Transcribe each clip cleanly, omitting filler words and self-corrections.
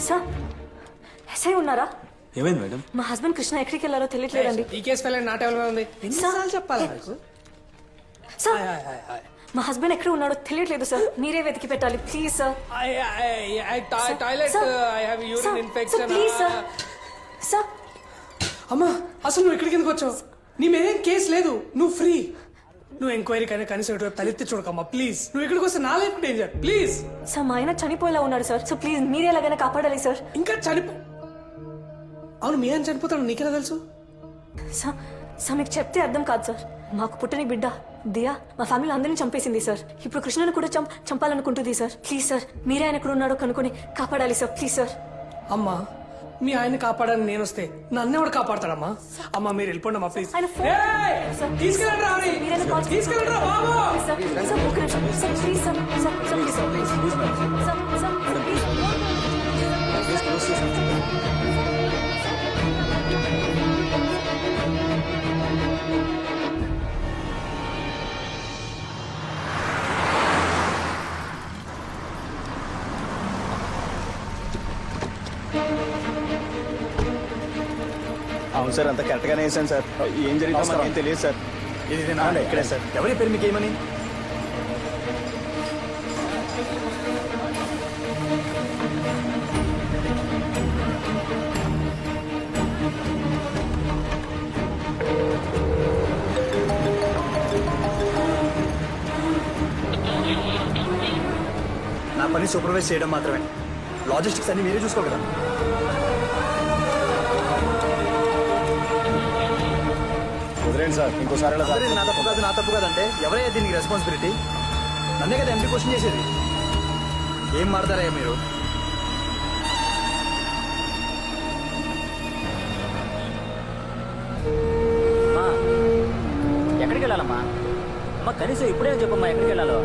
Sir SI ఉన్నారా? ఏమైంది madam? మా హస్బెండ్ కృష్ణ ఎక్కడికి వెళ్ళారో తెలియట్లేదండి. ఈ కేసు ఫైల్ నా టేబుల్ మీద ఉంది. ఎన్నిసార్లు చెప్పాలి నాకు? సార్ మా హస్బెండ్ ఎక్కడ ఉన్నాడో తెలియట్లేదు సార్, మీరే వెతికి పెట్టాలి please sir. Toilet I have urine infection. Please sir. Sir అమ్మా అసలు నువ్వు ఇక్కడికి ఎందుకు వచ్చావు? నీ మీదేం కేసు లేదు, నువ్వు ఫ్రీ. నువ్వు ఎంక్వైరీ కైనా కనీసం ఇటువైపు తలెత్తి చూడకమ్మా ప్లీజ్. నువ్వు ఇక్కడికి వస్తే నా లైఫ్ డేంజర్ ప్లీజ్. సార్ మా ఆయన చనిపోయేలా ఉన్నాడు సార్, సో ప్లీజ్ మీరే ఎలాగైనా కాపాడాలి సార్. ఇంకా అవును మీ ఆయన చనిపోతాడు నీకెలా తెలుసు? సార్ సార్ మీకు చెప్తే అర్థం కాదు సార్. మాకు పుట్టని బిడ్డ దియా మా ఫ్యామిలీ అందరినీ చంపేసింది సార్. ఇప్పుడు కృష్ణను కూడా చంపాలనుకుంటుంది సార్. ప్లీజ్ సార్ మీరే ఆయన ఎక్కడ ఉన్నాడో కనుక్కొని కాపాడాలి సార్ ప్లీజ్ సార్. అమ్మా మీ ఆయన కాపాడని నేను వస్తే నన్ను ఎవడు కాపాడతాడమ్మా? అమ్మా మీరు వెళ్ళిపోండి అమ్మా ప్లీజ్. ఆయన ఫోన్ తీసుకెళ్ళండి రా మీరైనా కాల్ తీసుకెళ్ళండి రా బాబు. సార్ సార్ ఒక నిమిషం sir please sir sir sir please sir please sir sir please. అవును సార్, అంత కరెక్ట్గానే వేసాను సార్. ఏం జరిగిందో మనకి ఏం తెలియదు సార్. ఇది ఇక్కడే సార్. ఎవరి పేరు మీకు ఏమని? నా పని సూపర్వైజ్ చేయడం మాత్రమే, లాజిస్టిక్స్ అన్ని మీరే చూసుకోగలరా? వదిలేండి సార్, ఇంకోసారి అలా నా తప్పు కాదంటే ఎవరయ్యా దీనికి రెస్పాన్సిబిలిటీ? నన్నే కదా ఎంపీ క్వశ్చన్ చేసేది. ఏం మారతారయ్యా మీరు? ఎక్కడికి వెళ్ళాలమ్మా? అమ్మ కనీసం ఇప్పుడే చెప్పమ్మా ఎక్కడికి వెళ్ళాలో.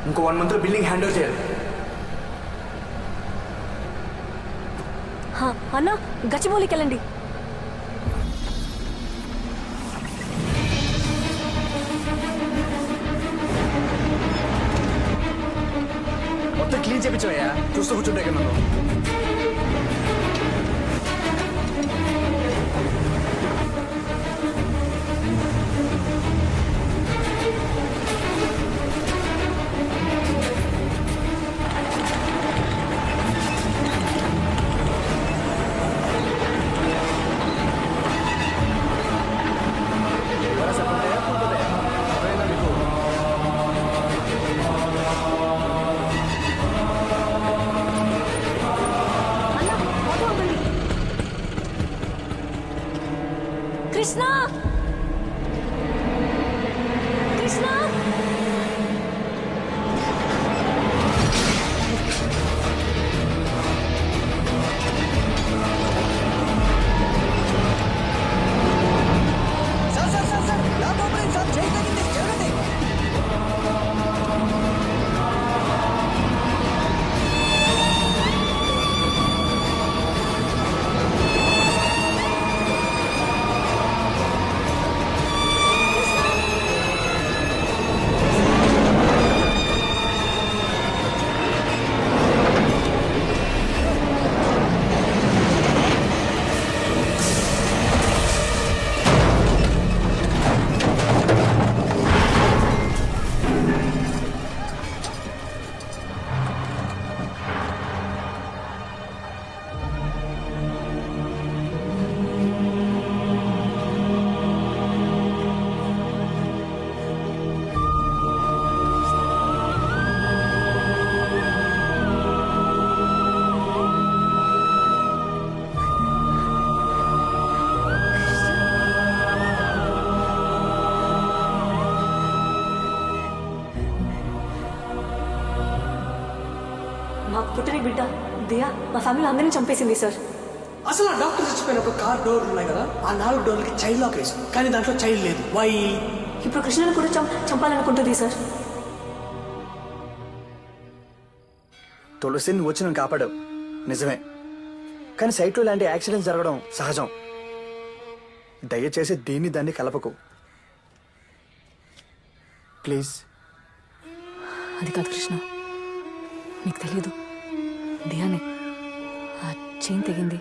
ఇంకో 1 month బిల్డింగ్ హ్యాండ్ ఓవర్ చేయాలి. అన్న గచ్చిబౌలికి వెళ్ళండి. మొత్తం క్లీన్ చేయించవయ్యా, చూస్తూ కూర్చుంటే ఇక్కడ నన్ను. కృష్ణ కృష్ణ మాకు పుట్టిన బిడ్డ దియా మా ఫ్యామిలీ అందరినీ చంపేసింది సార్. అసలు ఆ డాక్టర్ చచ్చిపోయిన ఒక కార్ డోర్ ఉన్నాయి కదా, ఆ 4 డోర్లకి చైల్డ్ లాక్ వేసి, కానీ దాంట్లో చైల్డ్ లేదు. వై? ఇప్పుడు కృష్ణను కూడా చంపాలనుకుంటుంది సార్. తులసిని వచ్చి నన్ను కాపాడావు నిజమే, కానీ సైట్లో ఇలాంటి యాక్సిడెంట్స్ జరగడం సహజం. దయచేసి దీన్ని దాన్ని కలపకు ప్లీజ్. అది కాదు కృష్ణ, నీకు తెలియదు, దియానే ఆ చైన్ తెగింది,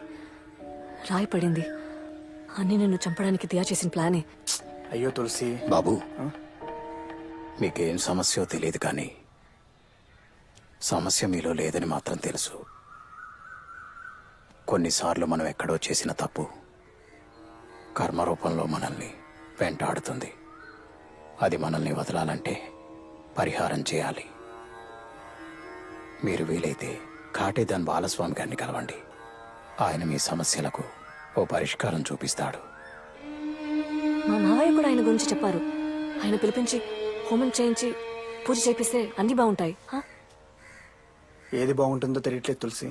రాయి పడింది, అన్నీ నన్ను చంపడానికి దియా చేసిన ప్లానే. అయ్యో తులసి. బాబు మీకేం సమస్యో తెలియదు కానీ సమస్య మీలో లేదని మాత్రం తెలుసు. కొన్నిసార్లు మనం ఎక్కడో చేసిన తప్పు కర్మ రూపంలో మనల్ని వెంటాడుతుంది. అది మనల్ని వదలాలంటే పరిహారం చేయాలి. మీరు వీలైతే కాటేదాన్ బాలస్వామి గారిని కలవండి. ఆయన మీ సమస్యలకు ఓ పరిష్కారం చూపిస్తాడు. మా మావయ్య కూడా ఆయన గురించి చెప్పారు. ఆయన పిలిపించి హోమం చేయించి పూజ చేపిస్తే అన్నీ బాగుంటాయి. హా? ఏది బాగుంటుందో తెలియట్లేదు తులసి.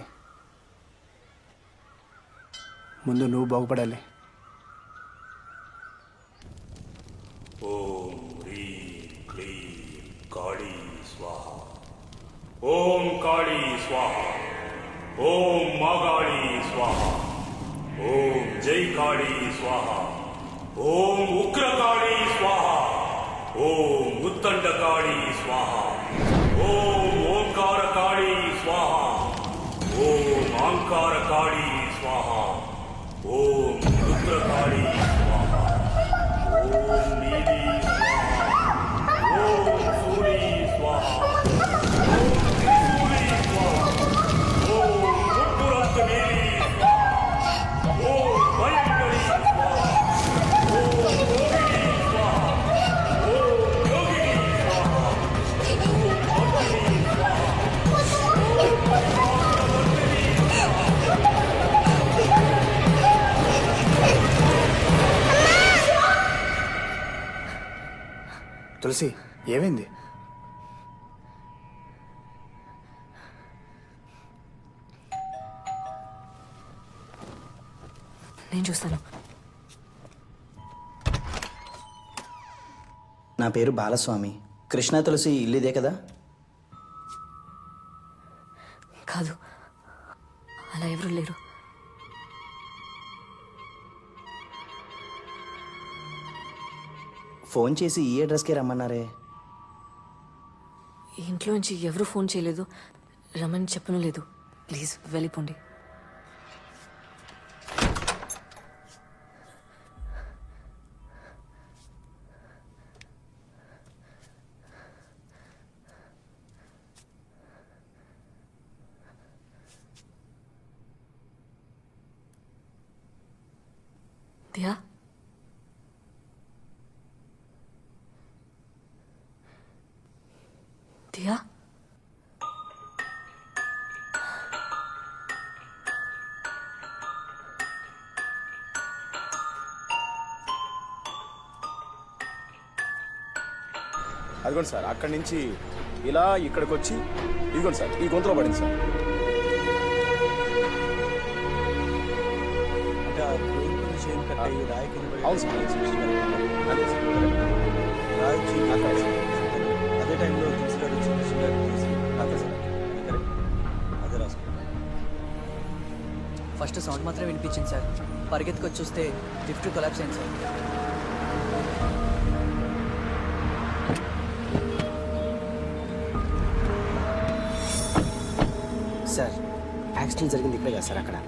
ముందు నువ్వు బాగుపడాలి. ఓం హ్రీం క్లీం కాళీ స్వాహ. ఓం కాళీ స్వాహ. ఓం మాగాళీ స్వాహ. ఓం జై కాళీ స్వాహ. ఓం ఉగ్రకాళీ స్వాహ. ఓం ఉత్తండకాళీ స్వాహ. ఓం ఓంకారకాళీ స్వాహ. ఓం ఆంకారకాళీ స్వాహ. ఓం రుద్రకాళీ స్వాహ. ఓం నీలి స్వాహ. ఓం సూరి స్వాహ. ఓం త్రిశూలి స్వాహ. ఓం ముప్పురంత నీలి స్వాహ. ఓం భయంకరి స్వాహ. ఓం యోగిని స్వాహ. ఓం యోగిని స్వాహ. ఓం భక్తిని స్వాహ. ఓం పరమాత్మవర్తిని తులసి ఏమైంది? నేను చూస్తాను. నా పేరు బాలస్వామి. కృష్ణ తులసి ఇల్లు ఇదే కదా? కాదు, అలా ఎవరు లేరు. ఫోన్ చేసి ఈ అడ్రస్కే రమ్మన్నారే. ఇంట్లోంచి ఎవరు ఫోన్ చేయలేదు, రమ్మని చెప్పను లేదు. ప్లీజ్ వెళ్ళిపోండి. దియా, దియా, అదిగోండి సార్, అక్కడి నుంచి ఇలా ఇక్కడికి వచ్చి ఇదిగోండి సార్, ఈ గొంతులో పడింది సార్. అవును సార్, అదే సార్. అదే సార్. అక్కడే సార్. అదే టైంలో తీసుకురాడు అదే సార్. అదే రాసుకో. ఫస్ట్ సౌండ్ మాత్రం వినిపించింది సార్. పరిగెత్తుకొచ్చి చూస్తే లిఫ్ట్ కొలాప్స్ అయింది సార్. సార్ యాక్సిడెంట్ జరిగింది ఇక్కడే కదా సార్? అక్కడ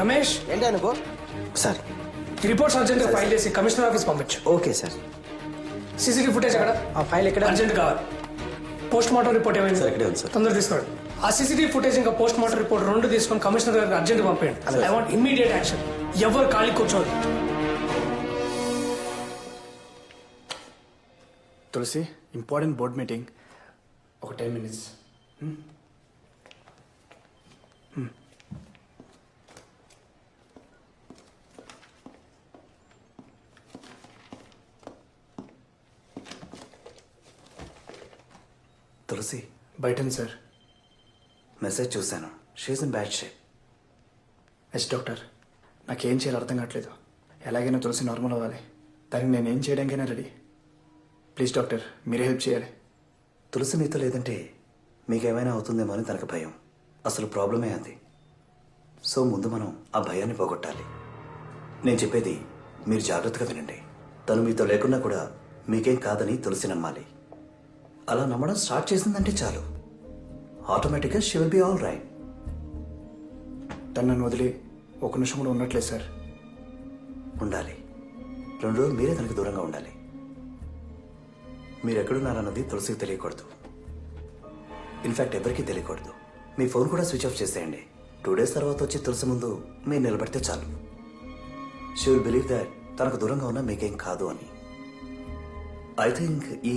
రమేష్, ఏంటి అనుకో సార్. ఈ రిపోర్ట్స్ అర్జెంట్గా ఫైల్ చేసి కమిషనర్ ఆఫీస్ పంపించు. Okay sir. సీసీటీవీ ఫుటేజ్ అక్కడ ఆ ఫైల్ ఎక్కడ? అర్జెంట్ కావాలి. పోస్ట్ మార్టం రిపోర్ట్ ఏమైంది? సార్, ఇక్కడే ఉంది సార్. తొందరగా తీసుకోండి. ఆ సీసీటీవీ ఫుటేజ్ ఇంకా పోస్ట్ మార్టం రిపోర్ట్ రెండు తీసుకొని కమిషనర్ గారికి అర్జెంట్ పంపేయండి. I want immediate action. ఎవరు ఖాళీ కూర్చోదు. తులసి, ఇంపార్టెంట్ బోర్డ్ మీటింగ్, ఒక 10 minutes. తులసి బయటండి సార్. మెసేజ్ చూశాను. She's in bad shape. Yes doctor, నాకేం చేయాలో అర్థం కావట్లేదు. ఎలాగైనా తులసి నార్మల్ అవ్వాలి. దానికి నేను ఏం చేయడానికైనా రెడీ. ప్లీజ్ డాక్టర్, మీరే హెల్ప్ చేయాలి. తులసి మీతో లేదంటే మీకేమైనా అవుతుందేమో అని తనకు భయం. అసలు ప్రాబ్లమే అది. సో ముందు మనం ఆ భయాన్ని పోగొట్టాలి. నేను చెప్పేది మీరు జాగ్రత్తగా వినండి. తను మీతో లేకున్నా కూడా మీకేం కాదని తులసి నమ్మాలి. అలా నమ్మడం స్టార్ట్ చేసిందంటే చాలు, ఆటోమేటిక్గా she will be all right. తను నన్ను వదిలి ఒక నిమిషం కూడా ఉన్నట్లేదు సార్. ఉండాలి. 2 రోజులు మీరే తనకి దూరంగా ఉండాలి. మీరు ఎక్కడున్నారన్నది తులసికి తెలియకూడదు. ఇన్ఫ్యాక్ట్ ఎవరికీ తెలియకూడదు. మీ ఫోన్ కూడా స్విచ్ ఆఫ్ చేసేయండి. 2 డేస్ తర్వాత వచ్చి తులసి ముందు మీరు నిలబడితే చాలు. షీ విల్ బిలీవ్ దాట్ తనకు దూరంగా ఉన్నా మీకేం కాదు అని. ఐ థింక్ ఈ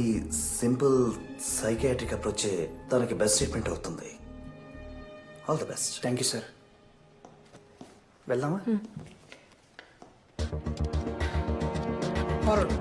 సింపుల్ సైకియాట్రిక్ అప్రోచే తనకి బెస్ట్ ట్రీట్మెంట్ అవుతుంది. All the best. Thank you sir. వెళ్దామా? ఫార్వర్డ్.